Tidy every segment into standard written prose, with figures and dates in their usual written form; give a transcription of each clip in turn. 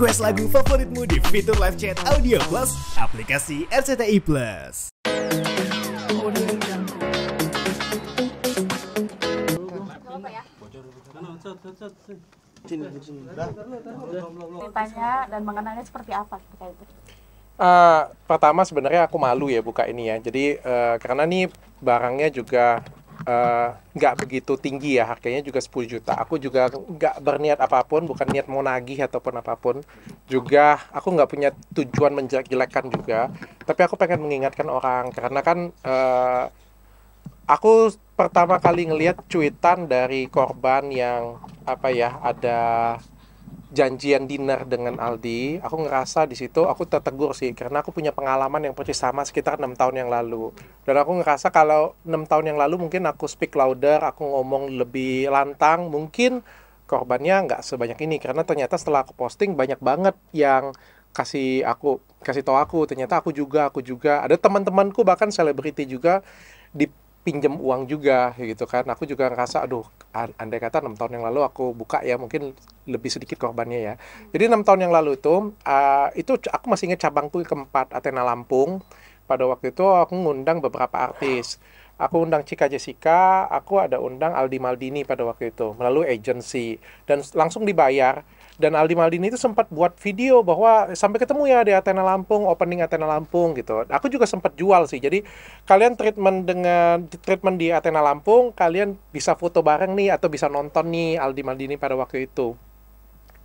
Request lagu favoritmu di fitur live chat Audio Plus, aplikasi RCTI Plus. Ceritanya dan mengenalnya seperti apa ketika itu? Pertama sebenarnya aku malu ya buka ini ya. Jadi karena nih barangnya juga nggak begitu tinggi ya, harganya juga 10 juta. Aku juga nggak berniat apapun, bukan niat mau nagih ataupun apapun. Juga aku nggak punya tujuan menjelek-jelekan juga. Tapi aku pengen mengingatkan orang karena kan aku pertama kali ngelihat cuitan dari korban yang ada janjian dinner dengan Aldi. Aku ngerasa di situ aku tertegur sih karena aku punya pengalaman yang persis sama sekitar 6 tahun yang lalu. Dan aku ngerasa kalau 6 tahun yang lalu mungkin aku speak louder, aku ngomong lebih lantang, mungkin korbannya nggak sebanyak ini karena ternyata setelah aku posting banyak banget yang kasih tahu aku ternyata aku juga ada teman-temanku bahkan selebriti juga dipinjam uang juga gitu kan. Aku juga ngerasa aduh, andai kata 6 tahun yang lalu aku buka ya mungkin lebih sedikit korbannya ya. Jadi 6 tahun yang lalu itu aku masih ingat cabangku keempat Athena Lampung. Pada waktu itu aku ngundang beberapa artis. Aku undang Cika Jessica, aku ada undang Aldi Maldini pada waktu itu melalui agency dan langsung dibayar. Dan Aldi Maldini itu sempat buat video bahwa sampai ketemu ya di Athena Lampung, opening Athena Lampung gitu. Aku juga sempat jual sih. Jadi kalian treatment di Athena Lampung, kalian bisa foto bareng nih atau bisa nonton nih Aldi Maldini pada waktu itu.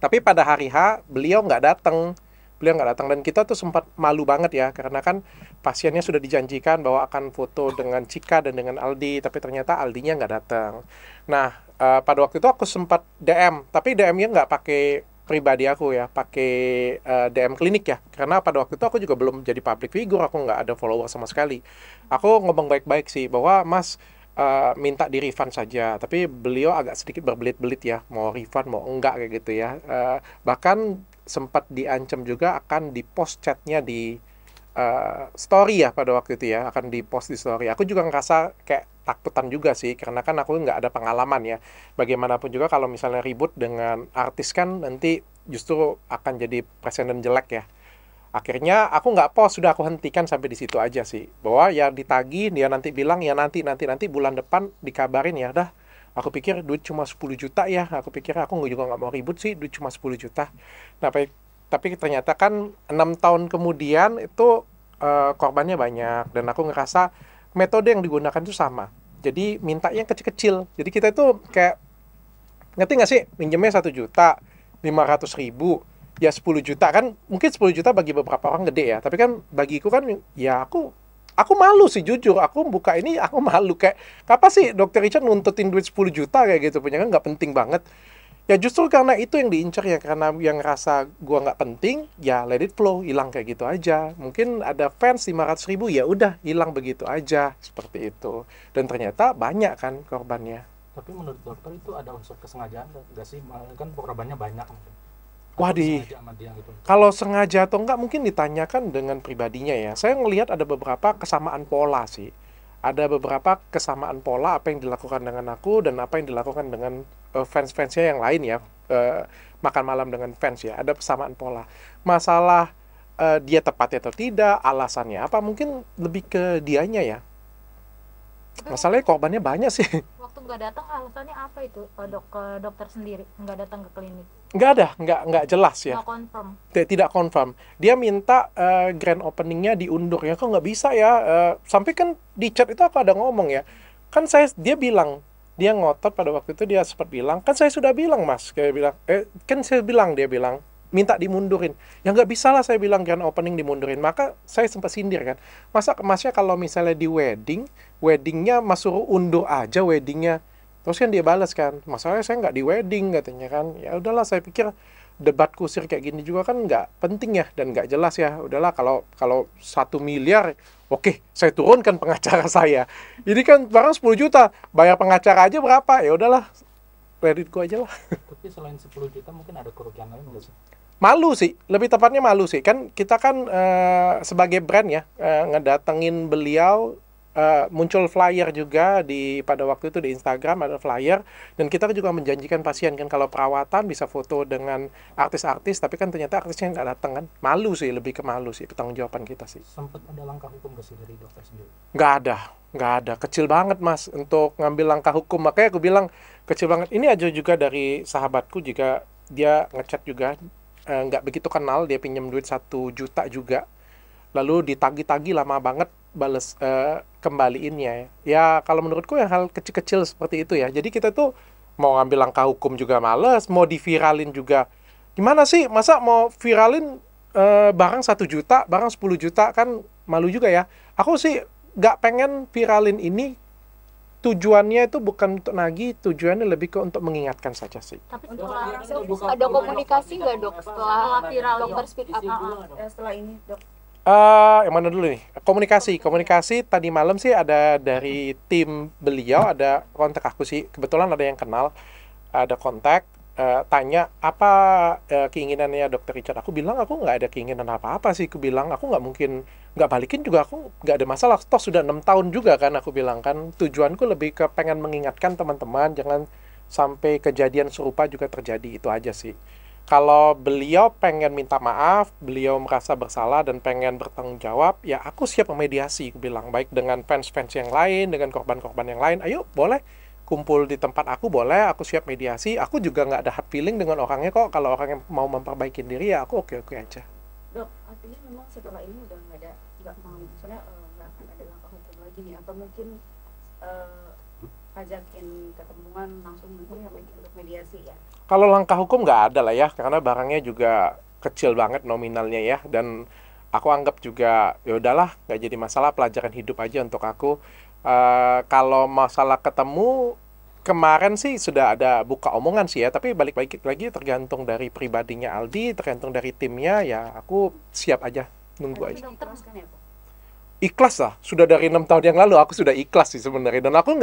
Tapi pada hari H beliau nggak datang. Dan kita tuh sempat malu banget ya karena kan pasiennya sudah dijanjikan bahwa akan foto dengan Cika dan dengan Aldi, tapi ternyata Aldinya nggak datang. Nah, pada waktu itu aku sempat DM, tapi DM-nya nggak pakai pribadi aku ya, pakai DM klinik ya, karena pada waktu itu aku juga belum jadi public figure, aku nggak ada follower sama sekali. Aku ngomong baik-baik sih bahwa Mas minta di refund saja, tapi beliau agak sedikit berbelit-belit ya, mau refund mau enggak kayak gitu ya. Bahkan sempat diancam juga akan di-post chatnya di story ya pada waktu itu ya, akan di-post di story. Aku juga ngerasa kayak takutan juga sih, karena kan aku nggak ada pengalaman ya. Bagaimanapun juga kalau misalnya ribut dengan artis kan nanti justru akan jadi presiden jelek ya. Akhirnya aku nggak post, sudah aku hentikan sampai di situ aja sih. Bahwa ya ditagih, dia nanti bilang ya nanti bulan depan dikabarin ya. Dah, aku pikir duit cuma 10 juta ya. Aku pikir aku juga nggak mau ribut sih, duit cuma 10 juta. Nah, tapi ternyata kan 6 tahun kemudian itu korbannya banyak. Dan aku ngerasa metode yang digunakan itu sama. Jadi mintanya kecil-kecil. Jadi kita itu kayak, ngerti nggak sih? Minjemnya 1 juta, 500.000. Ya 10 juta kan, mungkin 10 juta bagi beberapa orang gede ya. Tapi kan bagiku kan, ya aku malu sih jujur. Aku buka ini, aku malu. Kayak, apa sih Dr. Richard nuntutin duit 10 juta kayak gitu. Punya kan nggak penting banget. Ya justru karena itu yang diincar ya. Karena yang rasa gua nggak penting, ya let it flow. Hilang kayak gitu aja. Mungkin ada fans 500.000, ya udah hilang begitu aja. Seperti itu. Dan ternyata banyak kan korbannya. Tapi menurut dokter itu ada unsur kesengajaan nggak sih? Kan korbannya banyak. Wah, kalau sengaja atau enggak mungkin ditanyakan dengan pribadinya ya. Saya ngelihat ada beberapa kesamaan pola sih. Ada beberapa kesamaan pola apa yang dilakukan dengan aku dan apa yang dilakukan dengan fans-fansnya yang lain ya. Makan malam dengan fans ya. Ada kesamaan pola. Masalah dia tepat atau tidak, alasannya apa, mungkin lebih ke dianya ya. Masalahnya korbannya banyak sih. Waktu nggak datang alasannya apa itu ke dokter sendiri nggak datang ke klinik? Nggak jelas ya. Nggak confirm. Tidak confirm. Dia minta grand openingnya diundur ya. Kok nggak bisa ya? Sampai kan di chat itu aku ada ngomong ya. Kan dia bilang, dia ngotot pada waktu itu dia sempat bilang, kan saya sudah bilang Mas. Dia bilang, minta dimundurin. Ya nggak bisa lah saya bilang grand opening dimundurin. Maka saya sempat sindir kan. Masnya kalau misalnya di weddingnya Mas suruh undur aja weddingnya. Terus kan dia balas kan, masalahnya saya nggak di wedding katanya kan. Ya udahlah, saya pikir debat kusir kayak gini juga kan nggak penting ya dan nggak jelas ya. Udahlah, kalau 1 miliar, oke, saya turunkan pengacara saya. Jadi kan barang 10 juta, bayar pengacara aja berapa? Ya udahlah, let it go aja lah. Tapi selain 10 juta mungkin ada kerugian lain nggak sih? Malu sih, lebih tepatnya malu sih. Kan kita kan sebagai brand ya, ngedatengin beliau muncul flyer juga pada waktu itu di Instagram ada flyer, dan kita juga menjanjikan pasien kan kalau perawatan bisa foto dengan artis-artis, tapi kan ternyata artisnya nggak datang kan. Malu sih, lebih ke malu sih pertanggungjawaban kita sih. Sempat ada langkah hukum nggak sih dari dokter sendiri? Nggak ada, kecil banget mas untuk ngambil langkah hukum. Makanya aku bilang kecil banget. Ini aja juga dari sahabatku juga, dia ngechat juga, nggak begitu kenal, dia pinjam duit 1 juta juga, lalu ditagi-tagi lama banget bales kembaliinnya. Ya kalau menurutku yang hal kecil-kecil seperti itu ya. Jadi kita tuh mau ngambil langkah hukum juga males, mau diviralin juga gimana sih, masa mau viralin barang 1 juta, barang 10 juta kan malu juga ya. Aku sih nggak pengen viralin ini, tujuannya itu bukan untuk nagih, tujuannya lebih ke untuk mengingatkan saja sih. Tapi Untuk setelah ada komunikasi nggak dok setelah viral dokter speak up? Setelah ini dok, Yang mana dulu nih? Komunikasi tadi malam sih ada dari tim beliau, ada kontak aku sih. Kebetulan ada yang kenal, ada kontak, tanya apa keinginannya Dokter Richard. Aku bilang aku nggak ada keinginan apa-apa sih. Aku bilang aku nggak mungkin nggak balikin juga, aku nggak ada masalah. Toh sudah 6 tahun juga kan, aku bilang kan. Tujuanku lebih ke pengen mengingatkan teman-teman jangan sampai kejadian serupa juga terjadi, itu aja sih. Kalau beliau pengen minta maaf, beliau merasa bersalah dan pengen bertanggung jawab, ya aku siap memediasi, aku bilang. Baik dengan fans-fans yang lain, dengan korban-korban yang lain, ayo boleh kumpul di tempat aku, boleh, aku siap mediasi. Aku juga nggak ada hard feeling dengan orangnya kok. Kalau orang yang mau memperbaiki diri, ya aku oke-oke aja. dok, artinya memang setelah ini udah nggak mau, misalnya nggak akan ada langkah hukum lagi nih, atau mungkin ajakin ketemuan langsung mungkin ya untuk mediasi ya. Kalau langkah hukum nggak ada lah ya, karena barangnya juga kecil banget nominalnya ya, dan aku anggap juga ya udahlah, nggak jadi masalah, pelajaran hidup aja untuk aku. Kalau masalah ketemu, kemarin sih sudah ada buka omongan sih ya, tapi balik lagi tergantung dari pribadinya Aldi, tergantung dari timnya, ya aku siap aja nunggu aja. Ikhlas kan ya Pak? Ikhlas lah, sudah dari 6 tahun yang lalu aku sudah ikhlas sih sebenarnya, dan aku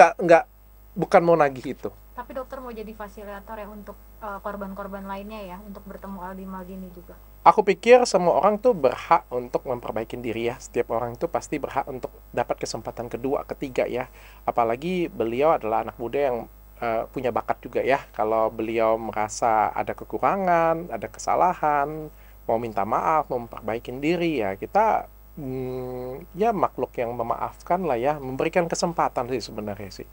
bukan mau nagih itu. Tapi dokter mau jadi fasilitator ya untuk korban-korban lainnya ya, untuk bertemu Aldi Maldini juga. Aku pikir semua orang tuh berhak untuk memperbaiki diri ya. Setiap orang itu pasti berhak untuk dapat kesempatan kedua, ketiga ya. Apalagi beliau adalah anak muda yang punya bakat juga ya. Kalau beliau merasa ada kekurangan, ada kesalahan, mau minta maaf, mau memperbaiki diri ya, kita ya makhluk yang memaafkan lah ya, memberikan kesempatan sih sebenarnya sih.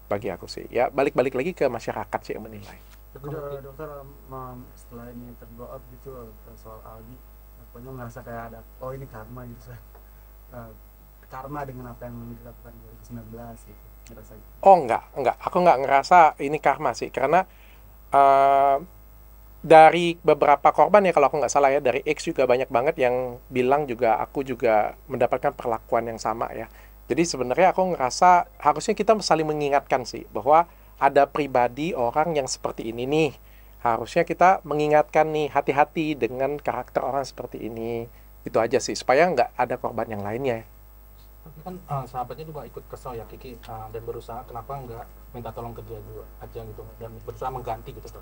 Bagi aku sih, ya balik-balik lagi ke masyarakat sih yang menilai. Tapi dokter setelah ini terblow up gitu soal Aldi, pokoknya ngerasa kayak ada, oh ini karma gitu, karma dengan apa yang dilakukan 2019 gitu, ngerasa gitu. Oh enggak, aku nggak ngerasa ini karma sih, karena dari beberapa korban ya, kalau aku nggak salah ya, dari X juga banyak banget yang bilang juga aku juga mendapatkan perlakuan yang sama ya. Jadi sebenarnya aku ngerasa harusnya kita saling mengingatkan sih, bahwa ada pribadi orang yang seperti ini nih. Harusnya kita mengingatkan nih, hati-hati dengan karakter orang seperti ini. Itu aja sih, supaya nggak ada korban yang lainnya. Tapi kan sahabatnya juga ikut kesel ya Kiki, dan berusaha kenapa nggak minta tolong ke dia dulu aja gitu, dan berusaha mengganti gitu.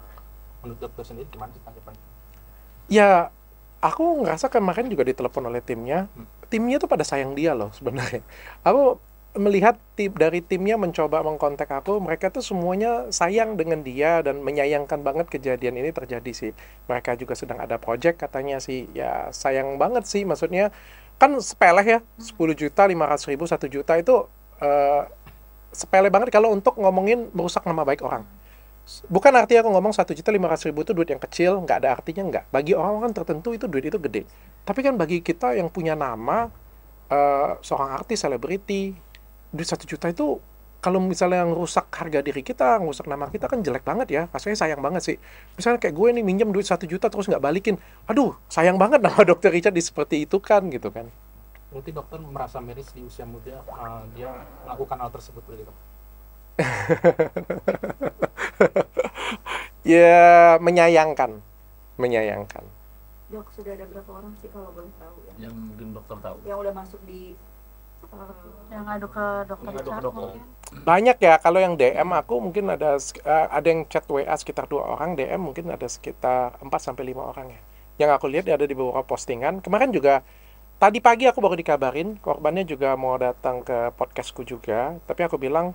Menurut dokter sendiri gimana sih tanggapannya? Ya, aku ngerasa kemarin juga ditelepon oleh timnya. Timnya tuh pada sayang dia loh sebenarnya. Aku melihat dari timnya mencoba mengkontak aku, mereka tuh semuanya sayang dengan dia dan menyayangkan banget kejadian ini terjadi sih. Mereka juga sedang ada project katanya sih. Ya sayang banget sih, maksudnya kan sepele ya, 10 juta, 500 ribu, 1 juta itu sepele banget kalau untuk ngomongin merusak nama baik orang. Bukan artinya aku ngomong 1.500.000 itu duit yang kecil, nggak ada artinya, nggak. Bagi orang-orang tertentu itu duit itu gede. Tapi kan bagi kita yang punya nama, seorang artis, selebriti, duit 1 juta itu, kalau misalnya ngerusak harga diri kita, ngerusak nama kita kan jelek banget ya. Rasanya sayang banget sih. Misalnya kayak gue nih minjem duit 1 juta terus nggak balikin. Aduh, sayang banget nama Dokter Richard seperti itu kan, gitu kan. Berarti dokter merasa miris di usia muda dia melakukan hal tersebut gitu. Ya menyayangkan. Dok, sudah ada berapa orang sih kalau boleh tahu ya? Yang mungkin dokter tahu. Yang udah masuk di Yang ngadu ke dokter Richard mungkin. Banyak ya, kalau yang DM aku mungkin ada yang chat WA sekitar 2 orang, DM mungkin ada sekitar 4-5 orang ya. Yang aku lihat ada di beberapa postingan. Kemarin juga tadi pagi aku baru dikabarin korbannya juga mau datang ke podcastku juga, tapi aku bilang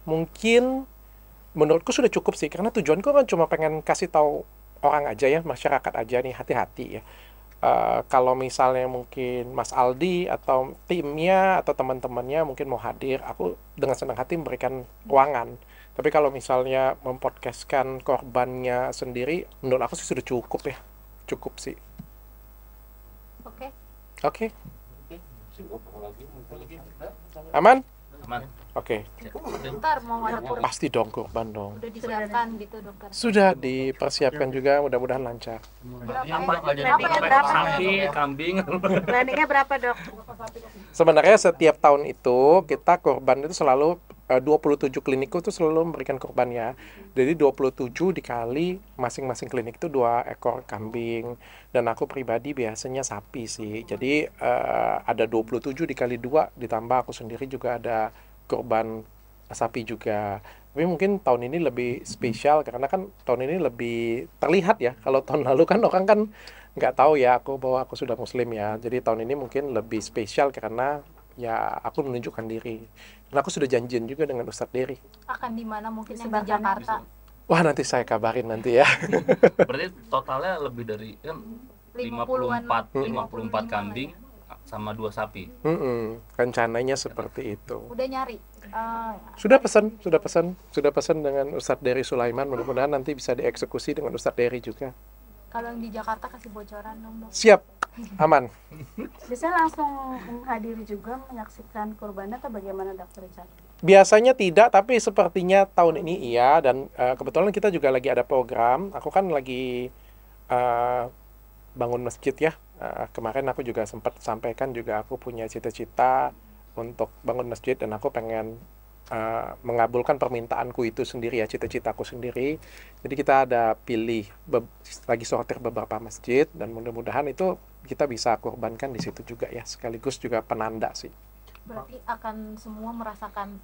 mungkin menurutku sudah cukup sih, karena tujuanku kan cuma pengen kasih tahu orang aja ya, masyarakat aja nih, hati-hati ya. Kalau misalnya mungkin Mas Aldi atau timnya atau teman-temannya mungkin mau hadir, aku dengan senang hati memberikan ruangan. Tapi kalau misalnya mempodcastkan korbannya sendiri, menurut aku sih sudah cukup ya, cukup sih. Oke. Oke, aman? Aman. Oke, Ntar mau ada kurban pasti dong korban dong. udah disiapkan gitu dokter. Sudah dipersiapkan juga, mudah-mudahan lancar. Berapa ya? Sapi, kambing. Planningnya berapa dok? Sebenarnya setiap tahun itu kita korban itu selalu 27 klinikku itu selalu memberikan korbannya. Jadi 27 dikali masing-masing klinik itu 2 ekor kambing. Dan aku pribadi biasanya sapi sih. Jadi ada 27 dikali 2 ditambah aku sendiri juga ada korban sapi juga. Tapi mungkin tahun ini lebih spesial karena kan tahun ini lebih terlihat ya. Kalau tahun lalu kan orang kan nggak tahu ya aku bahwa aku sudah muslim ya. Jadi tahun ini mungkin lebih spesial karena ya aku menunjukkan diri. Dan aku sudah janjian juga dengan Ustadz Dery. Akan di mana mungkin yang di Jakarta? Wah, nanti saya kabarin nanti ya. Berarti totalnya lebih dari kan 54 kambing sama 2 sapi. Rencananya seperti itu. Udah nyari. Sudah pesan dengan Ustadz Dery Sulaiman. Mudah-mudahan nanti bisa dieksekusi dengan Ustadz Dery juga. Kalau yang di Jakarta kasih bocoran dong dok. Siap, aman. Bisa langsung menghadiri juga menyaksikan kurbannya atau bagaimana dokter Richard? Biasanya tidak, tapi sepertinya tahun ini iya. Dan kebetulan kita juga lagi ada program. Aku kan lagi bangun masjid ya. Kemarin aku juga sempat sampaikan juga aku punya cita-cita untuk bangun masjid dan aku pengen mengabulkan permintaanku itu sendiri ya, cita-citaku sendiri. Jadi kita ada pilih lagi sortir beberapa masjid dan mudah-mudahan itu kita bisa korbankan di situ juga ya, sekaligus juga penanda sih. Berarti akan semua merasakan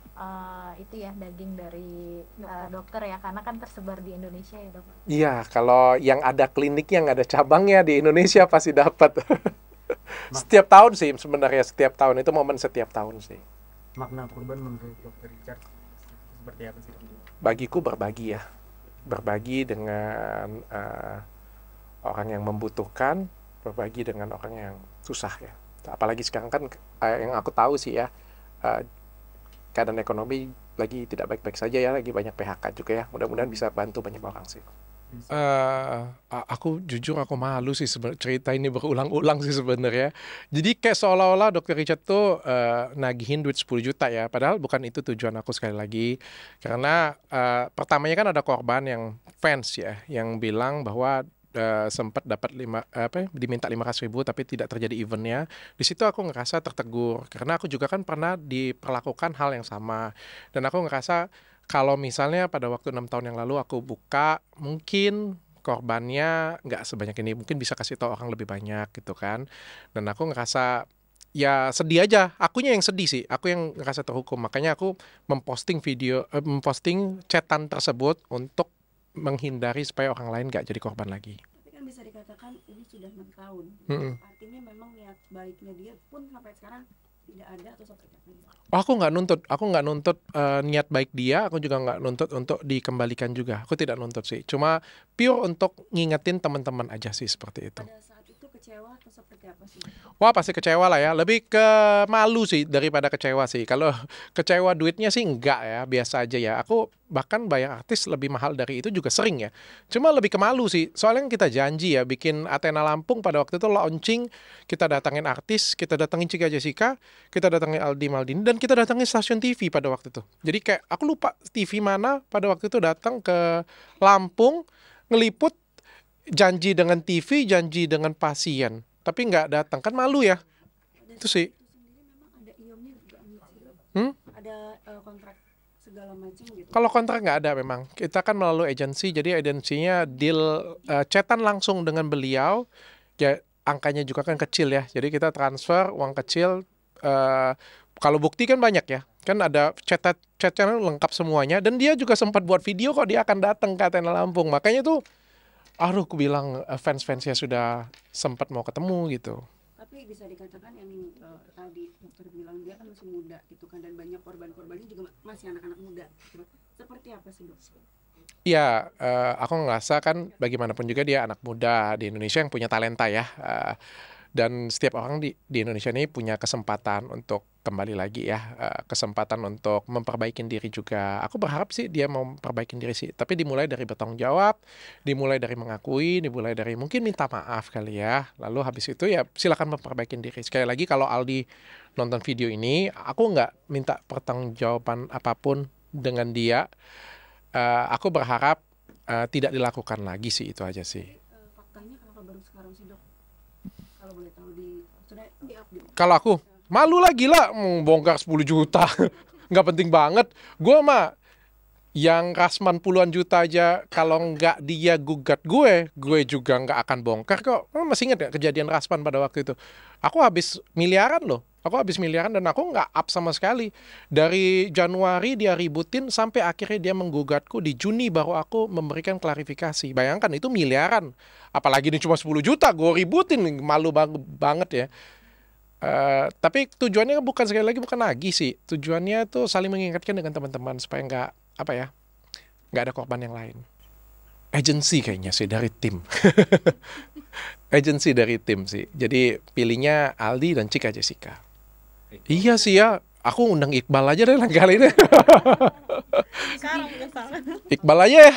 itu ya daging dari dokter ya, karena kan tersebar di Indonesia ya dok. Iya, kalau yang ada klinik yang ada cabangnya di Indonesia pasti dapat. Setiap tahun sih sebenarnya, setiap tahun itu momen setiap tahun sih. Makna kurban menurut dokter Richard seperti apa sih? Bagiku berbagi ya, berbagi dengan orang yang membutuhkan, berbagi dengan orang yang susah ya. Apalagi sekarang kan yang aku tahu sih ya, keadaan ekonomi lagi tidak baik-baik saja ya, lagi banyak PHK juga ya. Mudah-mudahan bisa bantu banyak orang sih. Aku jujur aku malu sih cerita ini berulang-ulang sih sebenarnya. Jadi kayak seolah-olah Dr. Richard tuh nagihin duit 10 juta ya. Padahal bukan itu tujuan aku sekali lagi. Karena pertamanya kan ada korban yang fans ya, yang bilang bahwa sempat dapat diminta 500.000 tapi tidak terjadi eventnya. Di situ aku ngerasa tertegur karena aku juga kan pernah diperlakukan hal yang sama. Dan aku ngerasa kalau misalnya pada waktu 6 tahun yang lalu aku buka, mungkin korbannya nggak sebanyak ini, mungkin bisa kasih tahu orang lebih banyak gitu kan. Dan aku ngerasa ya sedih aja, akunya yang sedih sih, aku yang ngerasa terhukum. Makanya aku memposting chatan tersebut untuk menghindari supaya orang lain nggak jadi korban lagi. Tapi kan bisa dikatakan ini sudah 6 tahun. Artinya memang niat baiknya dia pun sampai sekarang tidak ada atau seperti apa? Aku nggak nuntut niat baik dia, aku juga nggak nuntut untuk dikembalikan juga. Aku tidak nuntut sih, cuma pure untuk ngingetin teman-teman aja sih seperti itu. Pada saat itu kecewa atau seperti apa sih? Wah pasti kecewa lah ya, lebih ke malu sih daripada kecewa sih. Kalau kecewa duitnya sih enggak ya, biasa aja ya. Aku bahkan bayar artis lebih mahal dari itu juga sering ya. Cuma lebih ke malu sih, soalnya kita janji ya bikin Athena Lampung pada waktu itu launching, kita datangin artis, kita datangin Cika Jessica, kita datangin Aldi Maldini, dan kita datangin stasiun TV pada waktu itu. Jadi kayak aku lupa TV mana pada waktu itu datang ke Lampung, ngeliput, janji dengan TV, janji dengan pasien, tapi nggak datang, kan malu ya. Itu sih. Sendiri memang ada iomnya juga ada kontrak segala macam gitu. Kalau kontrak nggak ada memang. Kita kan melalui agensi, jadi agensinya deal chatan langsung dengan beliau. Ya angkanya juga kan kecil ya. Jadi kita transfer uang kecil. Kalau bukti kan banyak ya. Kan ada chatnya lengkap semuanya. Dan dia juga sempat buat video kok dia akan datang ke Athena Lampung. Makanya tuh, aku bilang fans-fansnya sudah sempat mau ketemu gitu. tapi bisa dikatakan yang tadi dokter bilang dia kan masih muda gitu kan, dan banyak korban-korbannya juga masih anak-anak muda gitu. Seperti apa sih dok? Ya, aku ngerasa kan bagaimanapun juga dia anak muda di Indonesia yang punya talenta ya. Dan setiap orang di Indonesia ini punya kesempatan untuk kembali lagi ya, kesempatan untuk memperbaiki diri juga. Aku berharap sih dia mau memperbaiki diri sih, tapi dimulai dari bertanggung jawab, dimulai dari mengakui, dimulai dari mungkin minta maaf kali ya. Lalu habis itu ya silakan memperbaiki diri. Sekali lagi kalau Aldi nonton video ini, aku nggak minta pertanggungjawaban apapun dengan dia. Aku berharap tidak dilakukan lagi sih, itu aja sih. Faktanya kenapa baru sekarang sih dok? Kalau boleh tahu sudah di-update. Kalau aku malu lah, gila mau bongkar 10 juta nggak penting banget. Gue mah yang Rasman puluhan juta aja, kalau nggak dia gugat gue juga nggak akan bongkar kok. Masih ingat ya kejadian Rasman pada waktu itu? Aku habis miliaran loh. Dan aku nggak up sama sekali. Dari Januari dia ributin sampai akhirnya dia menggugatku di Juni baru aku memberikan klarifikasi. Bayangkan itu miliaran. Apalagi ini cuma 10 juta, gue ributin, malu banget ya. Tapi tujuannya bukan lagi sih. Tujuannya tuh saling mengingatkan dengan teman-teman supaya nggak ada korban yang lain. Agency kayaknya sih dari tim. Agency dari tim sih. Jadi pilihnya Aldi dan Cika Jessica. Iya sih ya. Aku undang Iqbal aja deh lain kali deh. Iqbal aja ya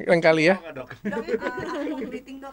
lain kali ya. Dok, aku mau meeting dok.